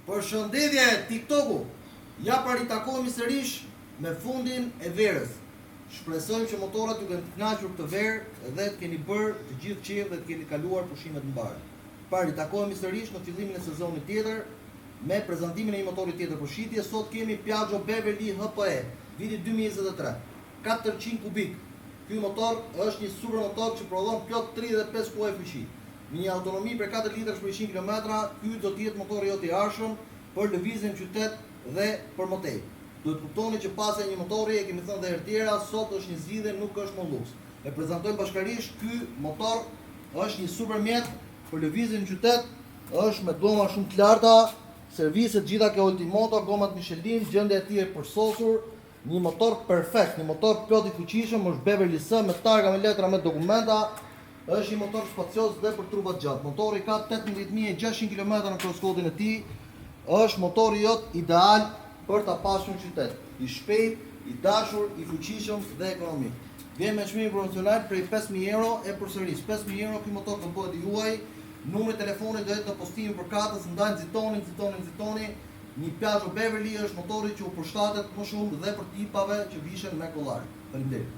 Përshëndetje TikToku. Ja paritakohemi sërish me fundin e verës. Shpresojmë që motorat ju kanë kënaqur këtë verë dhe të keni bërë të gjithë qejf dhe të keni kaluar pushimet mbar. Paritakohemi sërish në fillimin e sezonit tjetër me prezantimin e një motori tjetër për shitje. Sot kemi Piaggio Beverly HPE, viti 2023, 400 kubik. Ky motor është një super motor që prodhon plot 35 kuaj fuqi. Me një autonomi për 4 litrë për 100 km, ky do të jetë motori jot i arshëm për lëvizje në qytet dhe për motej. Duhet kuptoni që pas e një motori, e kemi thënë dhe herë tjera, sot është një zgjidhje, nuk është më luks. E prezantojmë bashkërisht, ky motor është një super mjet për lëvizje në qytet, është me goma shumë të larta, serviset gjitha ke Ultimoto, gomat Michelin, gjendja e tij e përsosur, një motor perfekt, një motor plot i fuqishëm, është Beverly S me targa, me letra, me dokumenta. Është një motor spacios dhe për trupat gjatë. Motori ka 18.600 km në kroskotin e tij. Është motori jot ideal për ta pasur në qytet. I shpejt, i dashur, i fuqishëm dhe ekonomik. Vjen me çmim promocional prej 5.000 euro e përsëris 5.000 euro ky motor do bëhet i juaj. Numri i telefonit do jetë në postimin për katës, ndaj nxitoni. Një Piaggio Beverly është motori që u përshtatet më shumë dhe për tipave që vishen me kollar. Faleminderit.